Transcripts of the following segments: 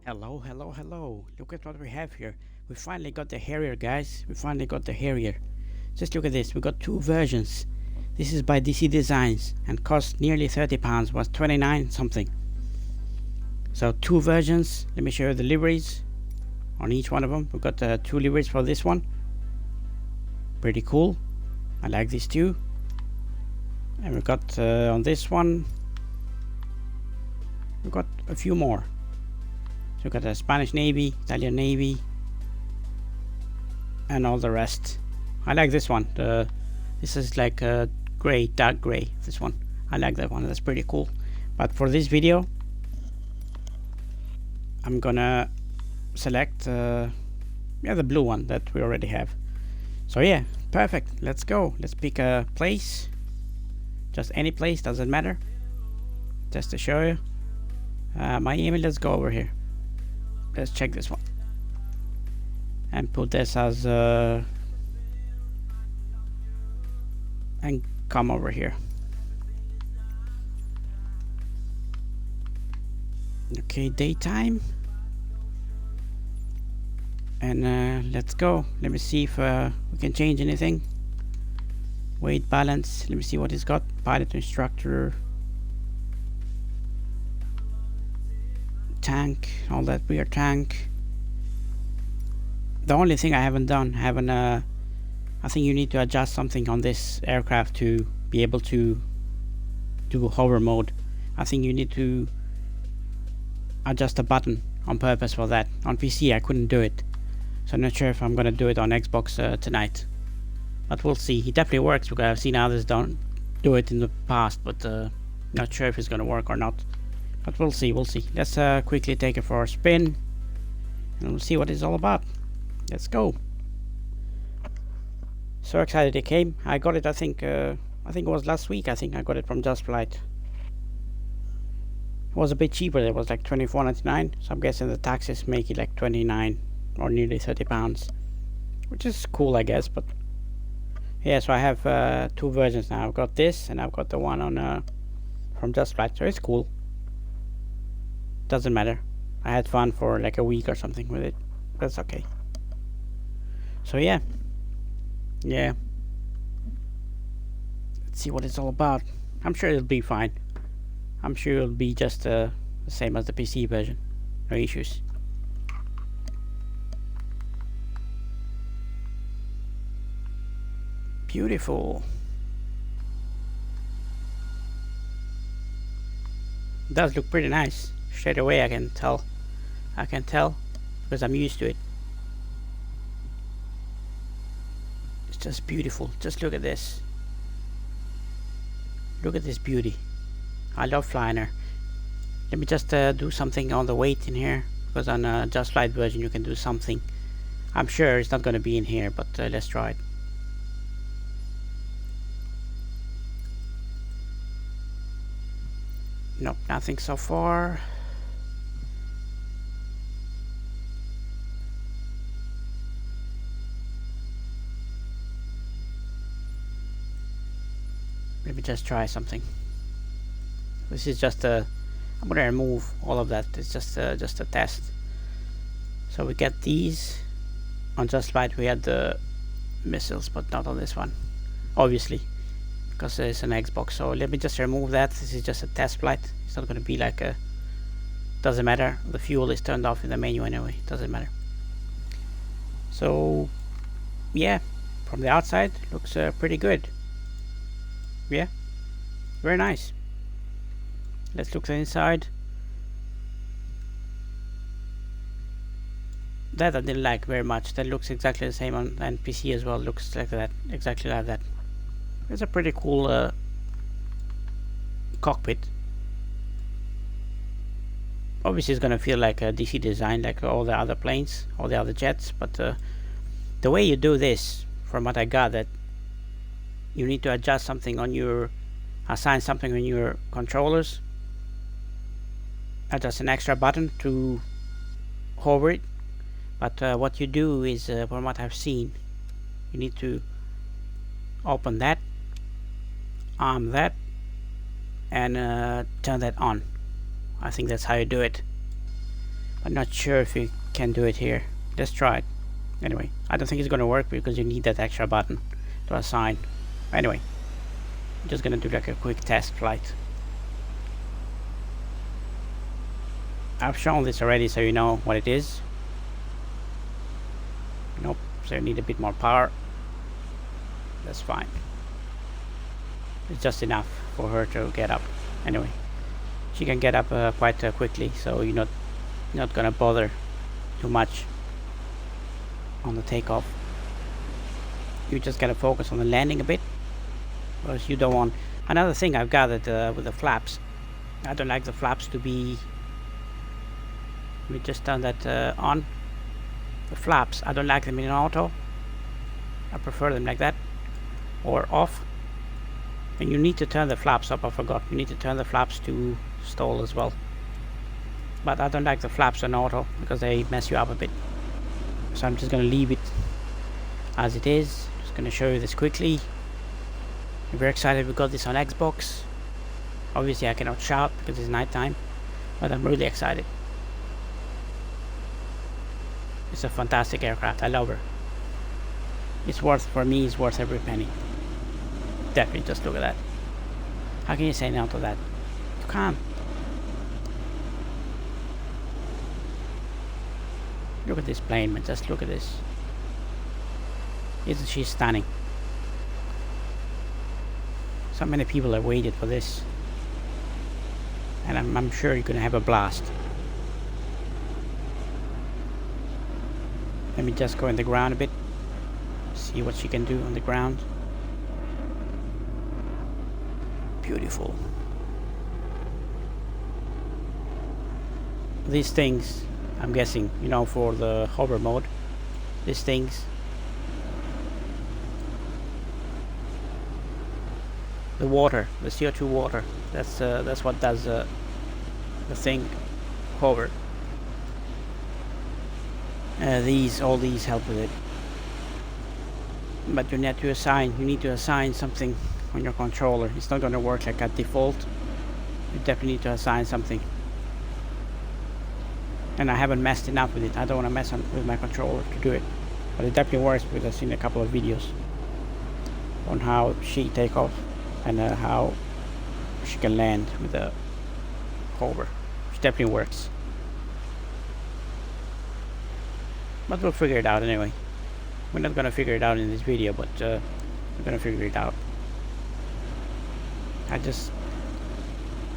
Hello, hello, hello. Look at what we have here. We finally got the Harrier, guys. We finally got the Harrier. Just look at this. We got two versions. This is by DC Designs and cost nearly £30. Was 29 something. So two versions. Let me show you the liveries on each one of them. We've got two liveries for this one. Pretty cool. I like these two. And we've got on this one, we've got a few more. So we've got the Spanish Navy, Italian Navy, and all the rest. I like this one. This is like a gray, dark gray. This one, I like that one. That's pretty cool. But for this video, I'm gonna select the blue one that we already have. So yeah, perfect. Let's go. Let's pick a place. Just any place, doesn't matter. Just to show you. My email. Let's go over here. Let's check this one and put this as and come over here. Okay, daytime, and let's go. Let me see if we can change anything. Weight balance. Let me see what it's got. Pilot instructor, tank, all that weird tank. The only thing I haven't done, I think you need to adjust something on this aircraft to be able to do hover mode. I think you need to adjust a button on purpose for that. On PC I couldn't do it, so I'm not sure if I'm gonna do it on Xbox tonight, but we'll see. It definitely works because I've seen others don't do it in the past, but not sure if it's gonna work or not. But we'll see, Let's quickly take it for a spin and we'll see what it's all about. Let's go. So excited it came. I got it, I think it was last week. I think I got it from Just Flight. It was a bit cheaper. It was like £24.99, so I'm guessing the taxes make it like 29 or nearly £30, which is cool, I guess. But yeah, so I have two versions now. I've got this and I've got the one on from Just Flight, so it's cool. Doesn't matter. I had fun for like a week or something with it. That's okay. So yeah. Let's see what it's all about. I'm sure it'll be fine. I'm sure it'll be just the same as the PC version. No issues. Beautiful. It does look pretty nice. Straight away I can tell because I'm used to it. It's just beautiful. Just look at this. Look at this beauty. I love flying her. Let me just do something on the weight in here, because on a Just Flight version you can do something. I'm sure it's not going to be in here, but let's try it. Nope, nothing so far. Let me just try something. This is just I'm gonna remove all of that. It's just a test. So we get these on Just Flight. We had the missiles, but not on this one, obviously, because it's an Xbox. So let me just remove that. This is just a test flight. It's not gonna be like a. Doesn't matter. The fuel is turned off in the menu anyway. Doesn't matter. So yeah, from the outside looks pretty good. Yeah, very nice. Let's look inside. That I didn't like very much. That looks exactly the same on PC as well. Looks like that, exactly like that. It's a pretty cool cockpit. Obviously it's gonna feel like a DC design, like all the other planes, all the other jets, but the way you do this, from what I got, that you need to adjust something on your, assign something on your controllers, adjust an extra button to hover it. But what you do is, from what I've seen, you need to open that, arm that, and turn that on. I think that's how you do it. I'm not sure if you can do it here. Let's try it. Anyway, I don't think it's gonna work because you need that extra button to assign. Anyway, I'm just gonna do like a quick test flight. I've shown this already so you know what it is. Nope, so you need a bit more power. That's fine. It's just enough for her to get up. Anyway, she can get up quite quickly, so you're not gonna bother too much on the takeoff. You just gotta focus on the landing a bit, because you don't want. Another thing I've gathered with the flaps, I don't like the flaps to be. Let me just turn that on. The flaps, I don't like them in auto. I prefer them like that, or off. And you need to turn the flaps up. I forgot. You need to turn the flaps to stall as well. But I don't like the flaps on auto because they mess you up a bit. So I'm just going to leave it as it is. Just going to show you this quickly. I'm very excited we got this on Xbox. Obviously I cannot shout because it's night time, but I'm really excited. It's a fantastic aircraft. I love her. It's worth, for me, it's worth every penny. Definitely, just look at that. How can you say no to that? You can't. Look at this plane, man. Just look at this. Isn't she stunning? So many people have waited for this. And I'm sure you're gonna have a blast. Let me just go in the ground a bit. See what she can do on the ground. Beautiful. These things, I'm guessing, you know, for the hover mode, these things, the water, the CO2 water, that's what does the thing hover. All these help with it, but you need to assign something on your controller. It's not going to work like at default. You definitely need to assign something, and I haven't messed enough with it. I don't want to mess with my controller to do it, but it definitely works because I've seen a couple of videos on how she take off and how she can land with a hover, which definitely works. But we'll figure it out anyway. We're not gonna figure it out in this video, but we're gonna figure it out. I just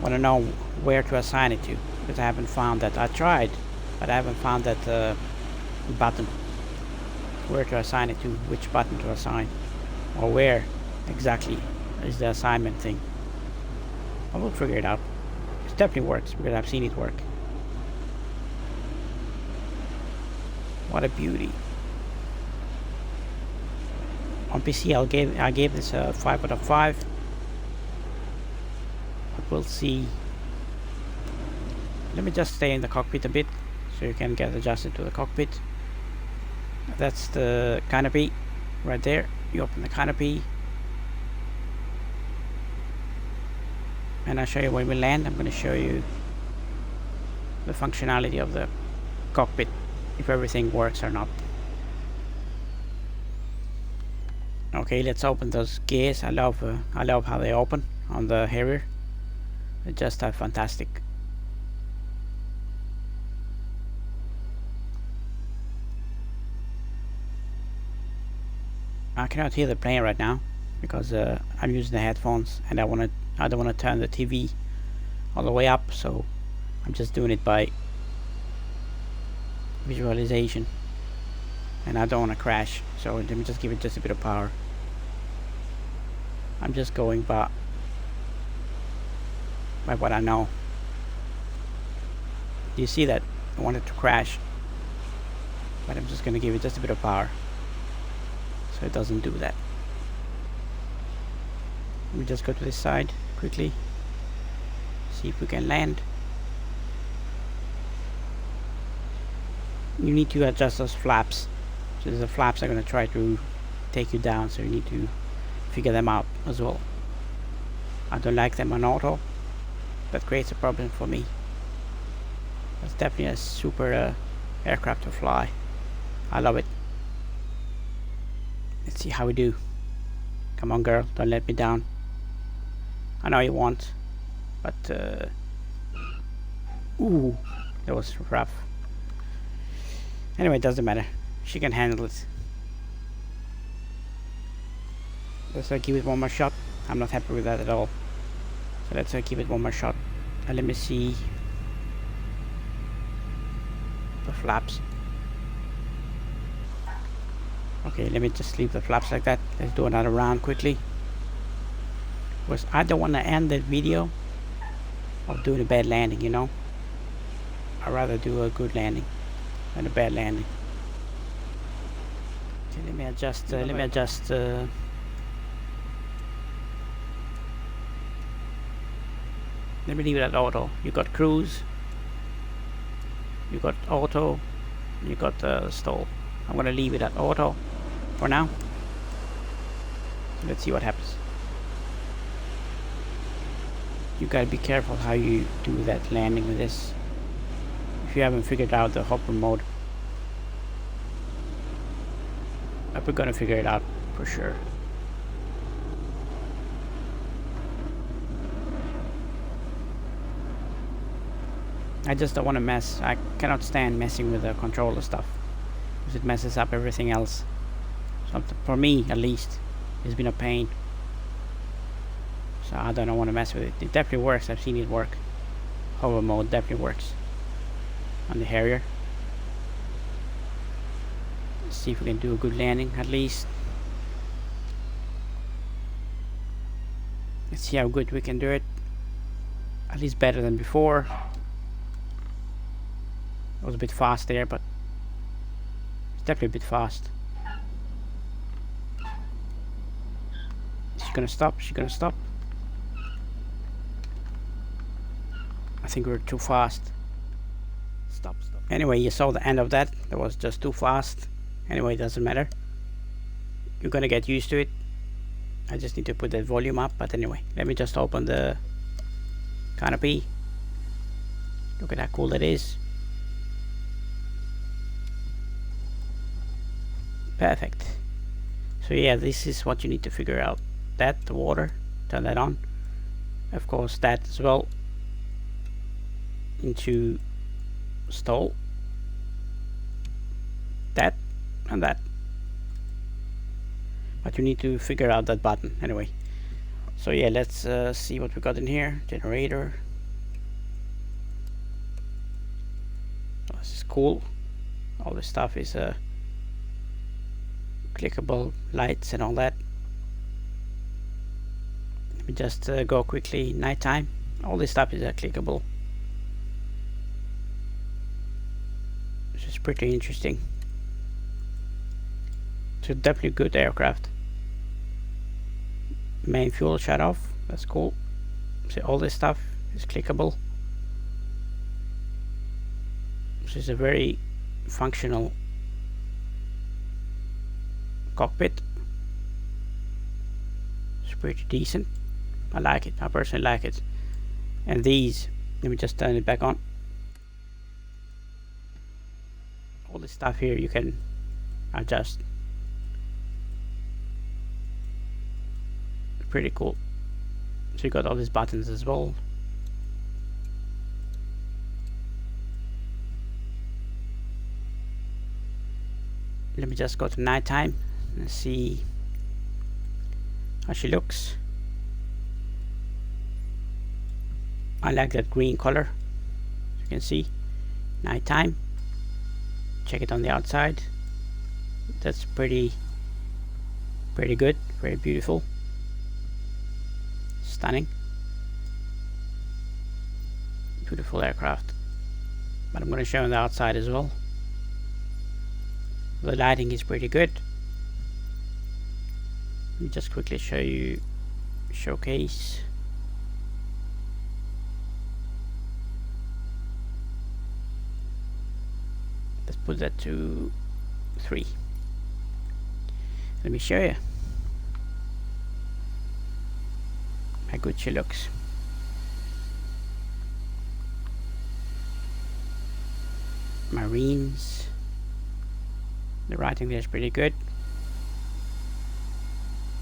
want to know where to assign it to, because I haven't found that. I tried, but I haven't found that button. Where to assign it to, which button to assign, or where exactly is the assignment thing. I will figure it out. It definitely works because I've seen it work. What a beauty. On PC I gave this a 5 out of 5. But we'll see. Let me just stay in the cockpit a bit so you can get adjusted to the cockpit. That's the canopy right there. You open the canopy, and I'll show you when we land. I'm going to show you the functionality of the cockpit, if everything works or not. Okay, let's open those gears. I love how they open on the Harrier. They're just fantastic. I cannot hear the plane right now because I'm using the headphones, and I don't want to turn the TV all the way up, so I'm just doing it by visualization, and I don't want to crash, so let me just give it just a bit of power. I'm just going by what I know. Do you see that? I wanted to crash, but I'm just going to give it just a bit of power so it doesn't do that. Let me just go to this side quickly, see if we can land. You need to adjust those flaps. So the flaps are going to try to take you down, so you need to figure them out as well. I don't like them on auto. That creates a problem for me. It's definitely a super aircraft to fly. I love it. Let's see how we do. Come on, girl, don't let me down. I know you won't, but ooh, that was rough. Anyway, it doesn't matter. She can handle it. Let's give it one more shot. I'm not happy with that at all. So let's give it one more shot. And let me see the flaps. Okay, let me just leave the flaps like that. Let's do another round quickly. Because I don't want to end the video of doing a bad landing, you know. I'd rather do a good landing than a bad landing. Okay, let me adjust. Let me leave it at auto. You got cruise. You got auto. You got stall. I'm gonna leave it at auto for now. Let's see what happens. You gotta be careful how you do that landing with this. If you haven't figured out the hopper mode, but we're gonna figure it out for sure. I just don't want to mess. I cannot stand messing with the controller stuff because it messes up everything else. So for me, at least, it's been a pain. So I don't want to mess with it. It definitely works. I've seen it work. Hover mode definitely works on the Harrier. Let's see if we can do a good landing at least. Let's see how good we can do it. At least better than before. It was a bit fast there, but it's definitely a bit fast. She's gonna stop. She's gonna stop. I think we're too fast. Stop. Anyway, you saw the end of that. That was just too fast. Anyway, it doesn't matter. You're gonna get used to it. I just need to put that volume up. But anyway, let me just open the canopy. Look at how cool that is. Perfect. So yeah, this is what you need to figure out. That, the water, turn that on. Of course, that as well. Into stall. That and that. But you need to figure out that button anyway. So yeah, let's see what we got in here. Generator. Oh, this is cool. All this stuff is clickable lights and all that. Let me just go quickly. Nighttime. All this stuff is clickable. This is pretty interesting. It's definitely good aircraft. Main fuel shut off. That's cool. See, all this stuff is clickable. This is a very functional cockpit. It's pretty decent. I like it. I personally like it. And these, let me just turn it back on. All this stuff here you can adjust. Pretty cool. So you got all these buttons as well. Let me just go to nighttime and see how she looks. I like that green color. As you can see, nighttime. Check it on the outside. That's pretty good, very beautiful, stunning, beautiful aircraft. But I'm going to show on the outside as well. The lighting is pretty good. Let me just quickly show you showcase. Let's put that to 3. Let me show you how good she looks. Marines. The writing there is pretty good.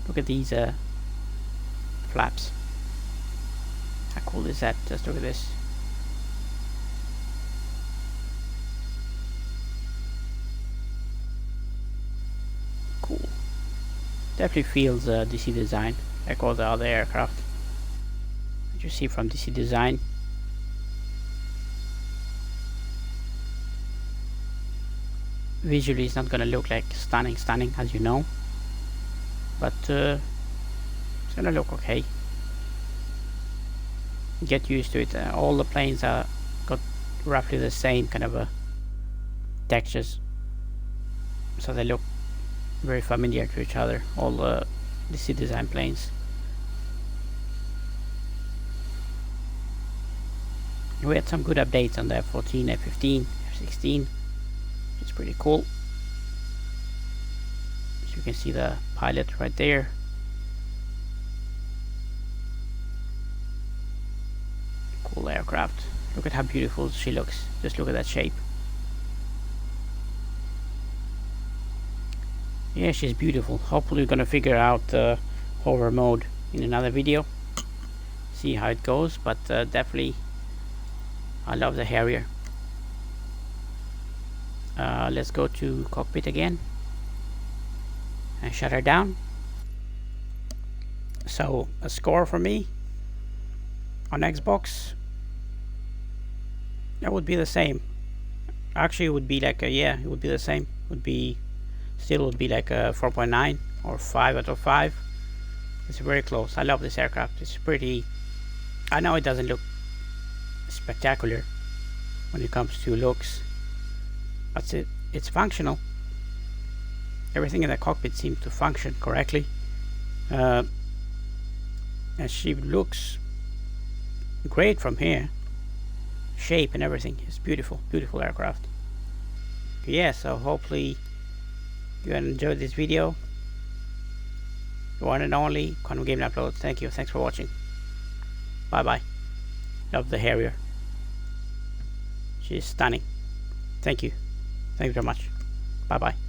Look at these flaps. How cool is that? Just look at this. Cool. Definitely feels DC design, like all the other aircraft that you see from DC design. Visually it's not gonna look like stunning as you know, but it's gonna look okay. Get used to it. All the planes are got roughly the same kind of textures, so they look very familiar to each other, all the DC design planes. We had some good updates on the F-14, F-15, F-16, which is pretty cool. As you can see the pilot right there. Cool aircraft. Look at how beautiful she looks. Just look at that shape. Yeah, she's beautiful. Hopefully we're gonna figure out hover mode in another video. See how it goes, but definitely I love the Harrier. Let's go to cockpit again and shut her down. So a score for me on Xbox, that would be the same. Actually it would be like yeah, it would be the same. Would be still would be like a 4.9 or 5 out of 5. It's very close. I love this aircraft. It's pretty. I know it doesn't look spectacular when it comes to looks, but it's functional. Everything in the cockpit seems to function correctly, and she looks great from here. Shape and everything is beautiful, beautiful aircraft. Yeah, so hopefully you enjoyed this video. The one and only Quantum Gaming Uploads. Thank you. Thanks for watching. Bye bye. Love the Harrier. She's stunning. Thank you. Thank you very much. Bye bye.